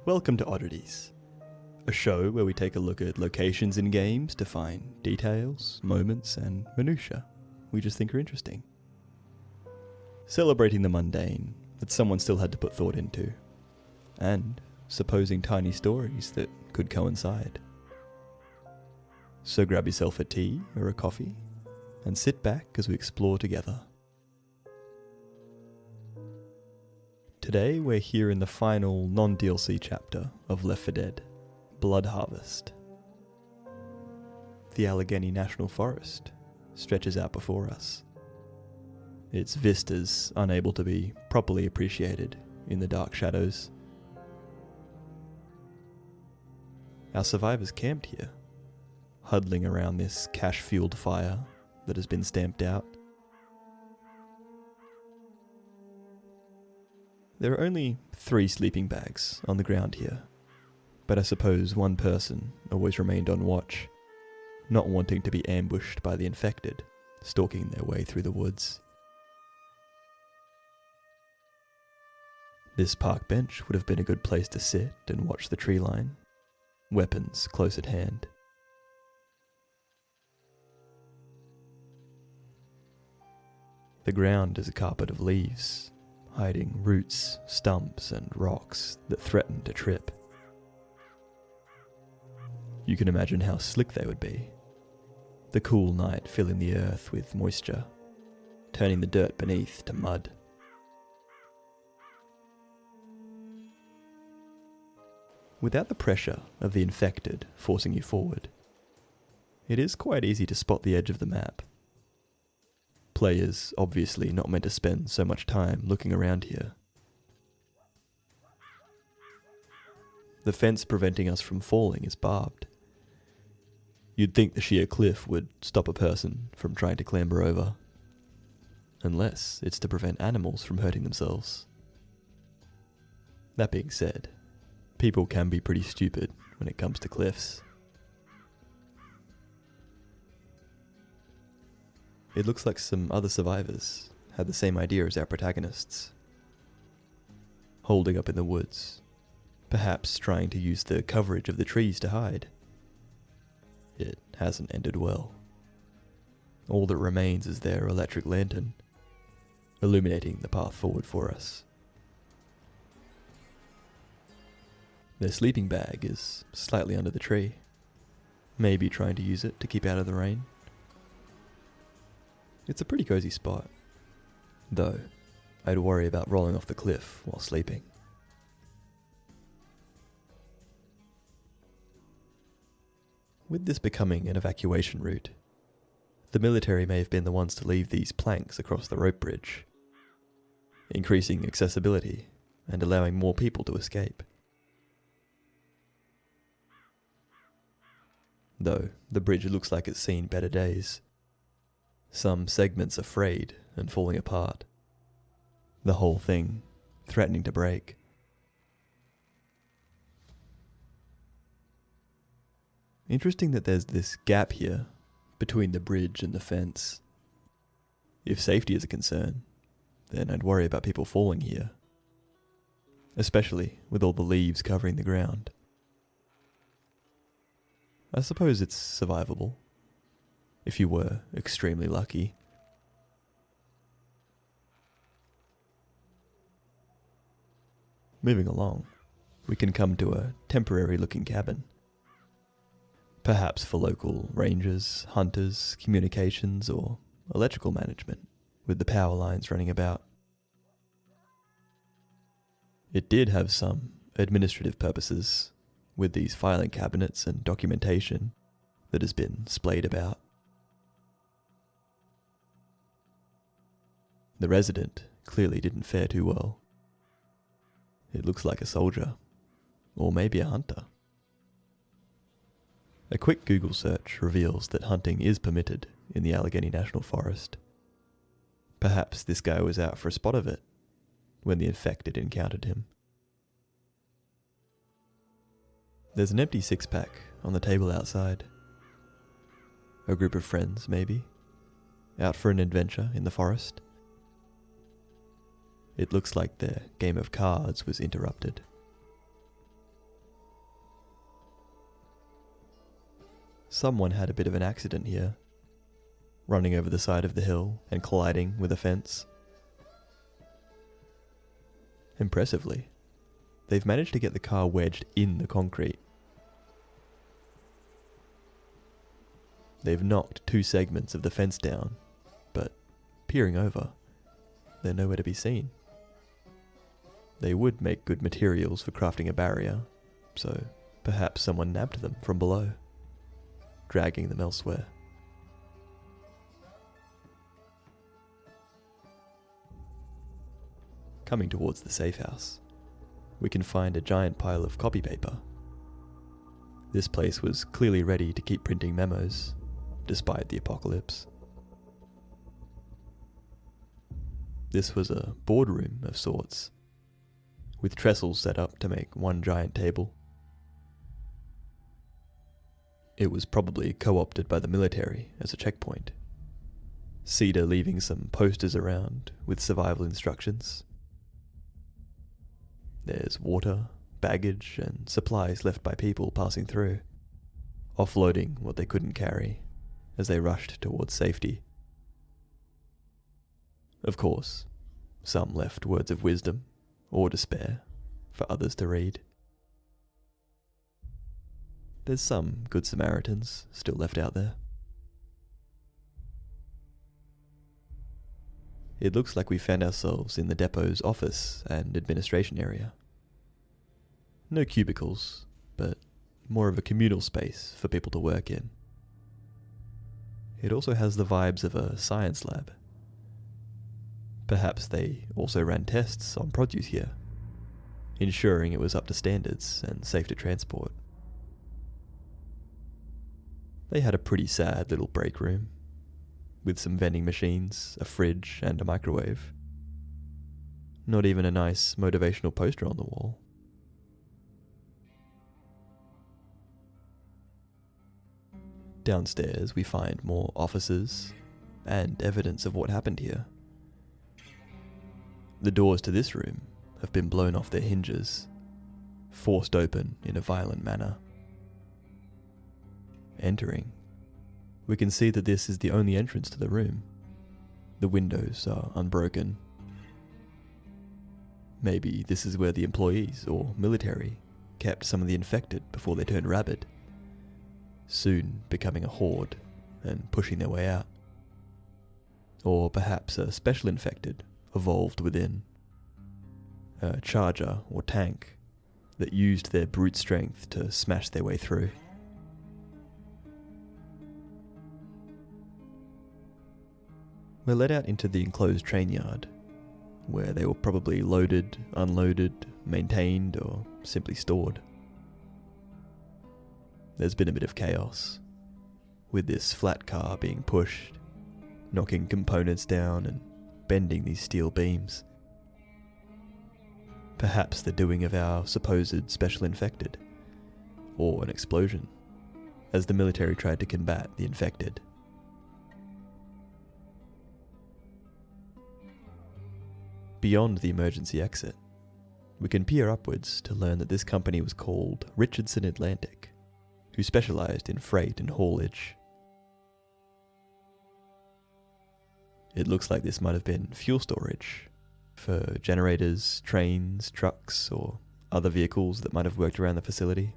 Welcome to Oddities, a show where we take a look at locations in games to find details, moments, and minutiae we just think are interesting. Celebrating the mundane that someone still had to put thought into, and supposing tiny stories that could coincide. So grab yourself a tea or a coffee and sit back as we explore together. Today we're here in the final non-DLC chapter of Left 4 Dead, Blood Harvest. The Allegheny National Forest stretches out before us, its vistas unable to be properly appreciated in the dark shadows. Our survivors camped here, huddling around this cash-fueled fire that has been stamped out. There are only 3 sleeping bags on the ground here, but I suppose one person always remained on watch, not wanting to be ambushed by the infected, stalking their way through the woods. This park bench would have been a good place to sit and watch the tree line, weapons close at hand. The ground is a carpet of leaves, hiding roots, stumps, and rocks that threaten to trip. You can imagine how slick they would be. The cool night filling the earth with moisture, turning the dirt beneath to mud. Without the pressure of the infected forcing you forward, it is quite easy to spot the edge of the map. Players obviously not meant to spend so much time looking around here. The fence preventing us from falling is barbed. You'd think the sheer cliff would stop a person from trying to clamber over, unless it's to prevent animals from hurting themselves. That being said, people can be pretty stupid when it comes to cliffs. It looks like some other survivors had the same idea as our protagonists, holding up in the woods, perhaps trying to use the coverage of the trees to hide. It hasn't ended well. All that remains is their electric lantern, illuminating the path forward for us. Their sleeping bag is slightly under the tree, maybe trying to use it to keep out of the rain. It's a pretty cozy spot, though I'd worry about rolling off the cliff while sleeping. With this becoming an evacuation route, the military may have been the ones to leave these planks across the rope bridge, increasing accessibility and allowing more people to escape. Though the bridge looks like it's seen better days. Some segments are frayed and falling apart, the whole thing threatening to break. Interesting that there's this gap here between the bridge and the fence. If safety is a concern, then I'd worry about people falling here, especially with all the leaves covering the ground. I suppose it's survivable, if you were extremely lucky. Moving along, we can come to a temporary looking cabin. Perhaps for local rangers, hunters, communications, or electrical management, with the power lines running about. It did have some administrative purposes, with these filing cabinets and documentation that has been splayed about. The resident clearly didn't fare too well. It looks like a soldier, or maybe a hunter. A quick Google search reveals that hunting is permitted in the Allegheny National Forest. Perhaps this guy was out for a spot of it when the infected encountered him. There's an empty 6-pack on the table outside. A group of friends, maybe, out for an adventure in the forest. It looks like their game of cards was interrupted. Someone had a bit of an accident here, running over the side of the hill and colliding with a fence. Impressively, they've managed to get the car wedged in the concrete. They've knocked 2 segments of the fence down, but peering over, they're nowhere to be seen. They would make good materials for crafting a barrier, so perhaps someone nabbed them from below, dragging them elsewhere. Coming towards the safe house, we can find a giant pile of copy paper. This place was clearly ready to keep printing memos, despite the apocalypse. This was a boardroom of sorts, with trestles set up to make one giant table. It was probably co-opted by the military as a checkpoint, Cedar leaving some posters around with survival instructions. There's water, baggage, and supplies left by people passing through, offloading what they couldn't carry as they rushed towards safety. Of course, some left words of wisdom or despair for others to read. There's some good Samaritans still left out there. It looks like we found ourselves in the depot's office and administration area. No cubicles, but more of a communal space for people to work in. It also has the vibes of a science lab. Perhaps they also ran tests on produce here, ensuring it was up to standards and safe to transport. They had a pretty sad little break room, with some vending machines, a fridge, and a microwave. Not even a nice motivational poster on the wall. Downstairs we find more offices and evidence of what happened here. The doors to this room have been blown off their hinges, forced open in a violent manner. Entering, we can see that this is the only entrance to the room. The windows are unbroken. Maybe this is where the employees or military kept some of the infected before they turned rabid, soon becoming a horde and pushing their way out. Or perhaps a special infected evolved within, a charger or tank that used their brute strength to smash their way through. We're led out into the enclosed train yard, where they were probably loaded, unloaded, maintained, or simply stored. There's been a bit of chaos, with this flat car being pushed, knocking components down and bending these steel beams. Perhaps the doing of our supposed special infected, or an explosion, as the military tried to combat the infected. Beyond the emergency exit, we can peer upwards to learn that this company was called Richardson Atlantic, who specialized in freight and haulage. It looks like this might have been fuel storage for generators, trains, trucks, or other vehicles that might have worked around the facility.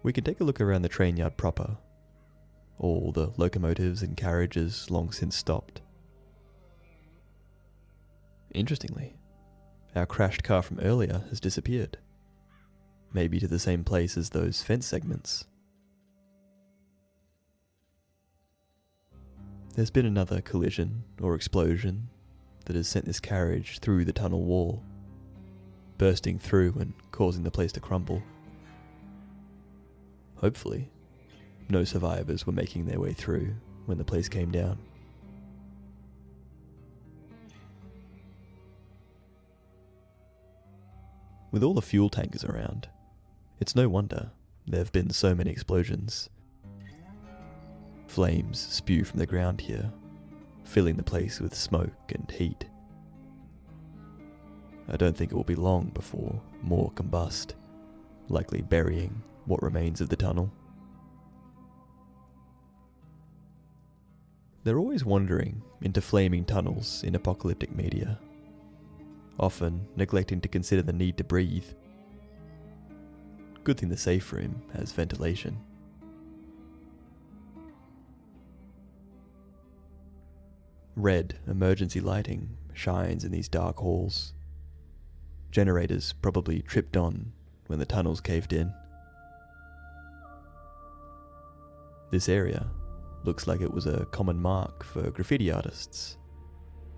We can take a look around the train yard proper. All the locomotives and carriages long since stopped. Interestingly, our crashed car from earlier has disappeared. Maybe to the same place as those fence segments. There's been another collision or explosion that has sent this carriage through the tunnel wall, bursting through and causing the place to crumble. Hopefully, no survivors were making their way through when the place came down. With all the fuel tankers around, it's no wonder there have been so many explosions. Flames spew from the ground here, filling the place with smoke and heat. I don't think it will be long before more combust likely burying what remains of the tunnel. They're always wandering into flaming tunnels in apocalyptic media, often neglecting to consider the need to breathe. Good thing the safe room has ventilation. Red emergency lighting shines in these dark halls. Generators probably tripped on when the tunnels caved in. This area looks like it was a common mark for graffiti artists,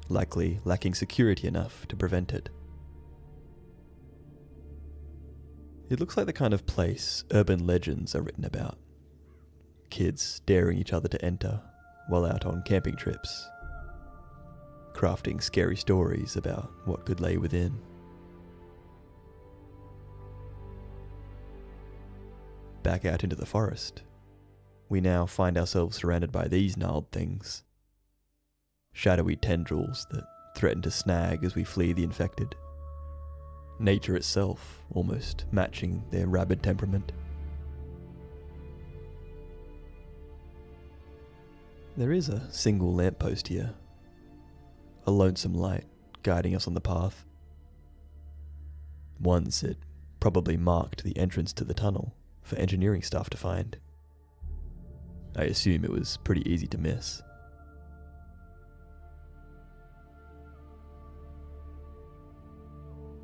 likely lacking security enough to prevent it. It looks like the kind of place urban legends are written about. Kids daring each other to enter while out on camping trips, crafting scary stories about what could lay within. Back out into the forest, we now find ourselves surrounded by these gnarled things. Shadowy tendrils that threaten to snag as we flee the infected. Nature itself almost matching their rabid temperament. There is a single lamppost here, a lonesome light guiding us on the path. Once it probably marked the entrance to the tunnel for engineering staff to find. I assume it was pretty easy to miss.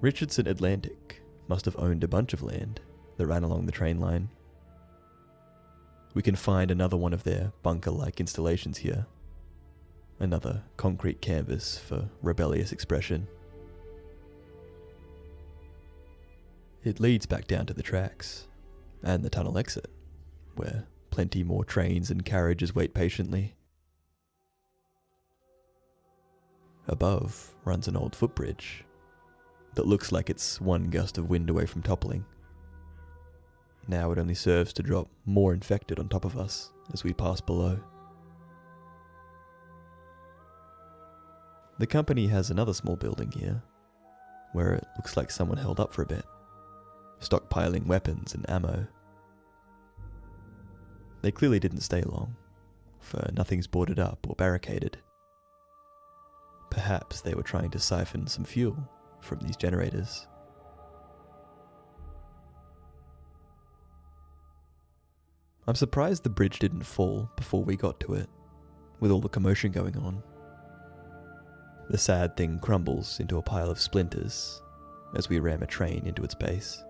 Richardson Atlantic must have owned a bunch of land that ran along the train line. We can find another one of their bunker-like installations here. Another concrete canvas for rebellious expression. It leads back down to the tracks, and the tunnel exit, where plenty more trains and carriages wait patiently. Above runs an old footbridge that looks like it's one gust of wind away from toppling. Now it only serves to drop more infected on top of us as we pass below. The company has another small building here, where it looks like someone held up for a bit, stockpiling weapons and ammo. They clearly didn't stay long, for nothing's boarded up or barricaded. Perhaps they were trying to siphon some fuel from these generators. I'm surprised the bridge didn't fall before we got to it, with all the commotion going on. The sad thing crumbles into a pile of splinters as we ram a train into its base.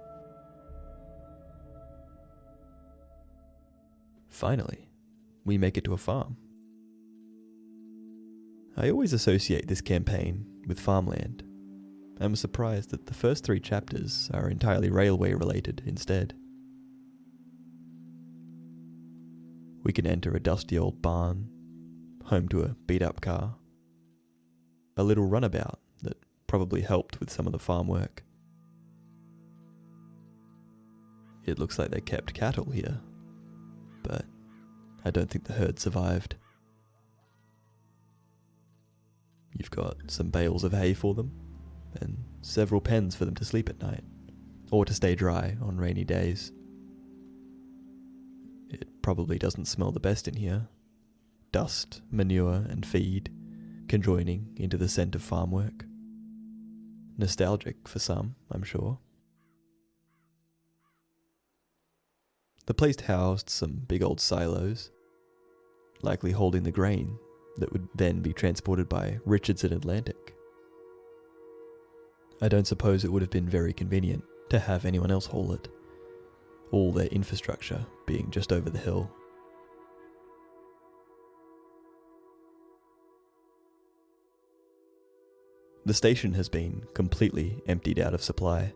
Finally, we make it to a farm. I always associate this campaign with farmland, and was surprised that the first 3 chapters are entirely railway related instead. We can enter a dusty old barn, home to a beat-up car, a little runabout that probably helped with some of the farm work. It looks like they kept cattle here, but I don't think the herd survived. You've got some bales of hay for them, and several pens for them to sleep at night, or to stay dry on rainy days. It probably doesn't smell the best in here. Dust, manure, and feed conjoining into the scent of farm work. Nostalgic for some, I'm sure. The place housed some big old silos, likely holding the grain that would then be transported by Richardson Atlantic. I don't suppose it would have been very convenient to have anyone else haul it, all their infrastructure being just over the hill. The station has been completely emptied out of supply.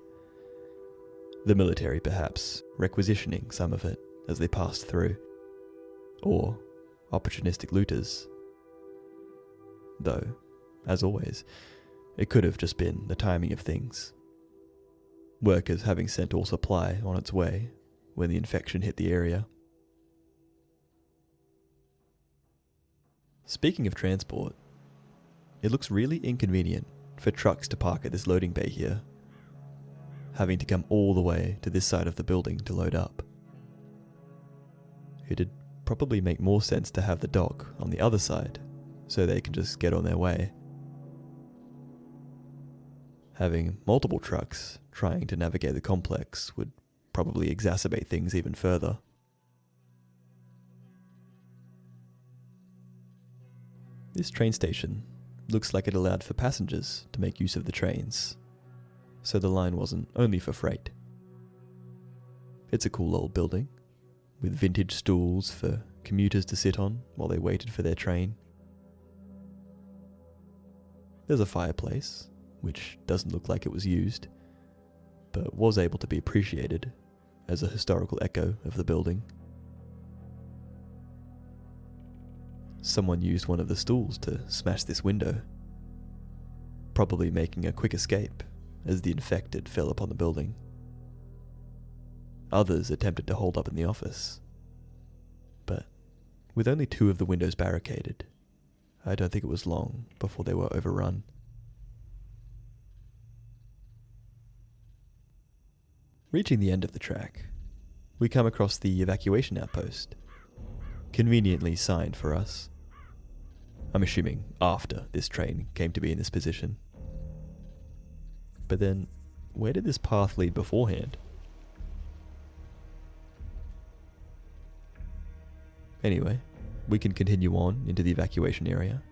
The military perhaps requisitioning some of it as they passed through, or opportunistic looters. Though, as always, it could have just been the timing of things. Workers having sent all supply on its way when the infection hit the area. Speaking of transport, it looks really inconvenient for trucks to park at this loading bay here. having to come all the way to this side of the building to load up. It'd probably make more sense to have the dock on the other side, so they can just get on their way. Having multiple trucks trying to navigate the complex would probably exacerbate things even further. This train station looks like it allowed for passengers to make use of the trains, so the line wasn't only for freight. It's a cool old building, with vintage stools for commuters to sit on while they waited for their train. There's a fireplace, which doesn't look like it was used, but was able to be appreciated as a historical echo of the building. Someone used one of the stools to smash this window, probably making a quick escape as the infected fell upon the building. Others attempted to hold up in the office, but with only 2 of the windows barricaded, I don't think it was long before they were overrun. Reaching the end of the track, we come across the evacuation outpost, conveniently signed for us. I'm assuming after this train came to be in this position. But then, where did this path lead beforehand? Anyway, we can continue on into the evacuation area,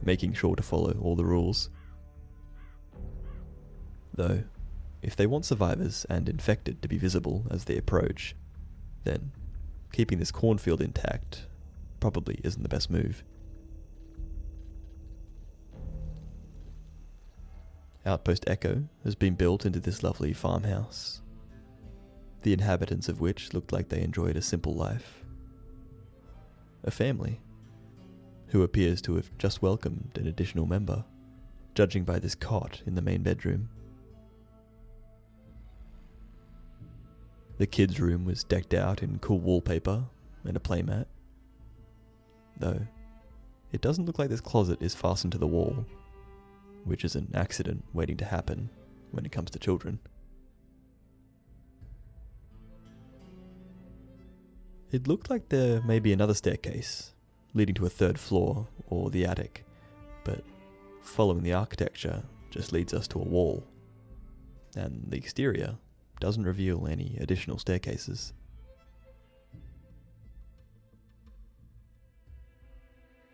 making sure to follow all the rules. Though, if they want survivors and infected to be visible as they approach, then keeping this cornfield intact probably isn't the best move. Outpost Echo has been built into this lovely farmhouse, the inhabitants of which looked like they enjoyed a simple life. A family, who appears to have just welcomed an additional member, judging by this cot in the main bedroom. The kids' room was decked out in cool wallpaper and a playmat, though it doesn't look like this closet is fastened to the wall, which is an accident waiting to happen when it comes to children. It looked like there may be another staircase leading to a 3rd floor or the attic, but following the architecture just leads us to a wall, and the exterior doesn't reveal any additional staircases.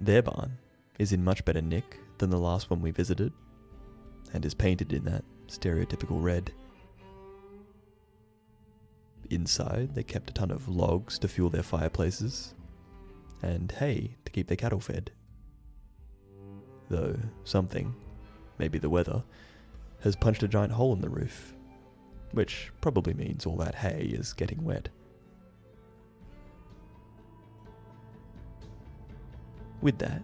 Their barn is in much better nick than the last one we visited, and is painted in that stereotypical red. Inside, they kept a ton of logs to fuel their fireplaces, and hay to keep their cattle fed. Though something, maybe the weather, has punched a giant hole in the roof, which probably means all that hay is getting wet. With that,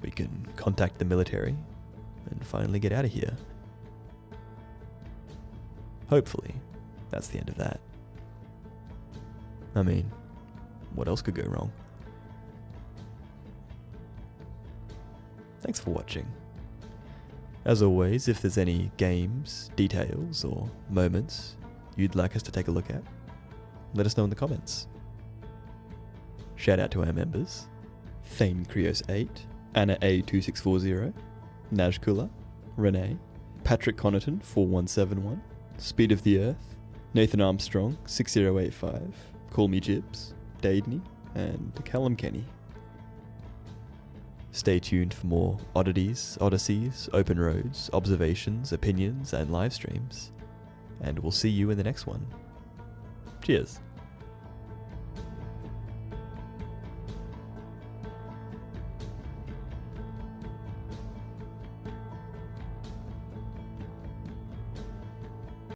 we can contact the military and finally get out of here. Hopefully, that's the end of that. I mean, what else could go wrong? Thanks for watching. As always, if there's any games, details, or moments you'd like us to take a look at, let us know in the comments. Shout out to our members: Thane Krios 8, Anna A2640, Najkula, Renee, Patrick Connaughton 4171, Speed of the Earth, Nathan Armstrong 6085, Call Me Jibs, Daidney, and Callum Kenny. Stay tuned for more oddities, odysseys, open roads, observations, opinions, and live streams. And we'll see you in the next one. Cheers.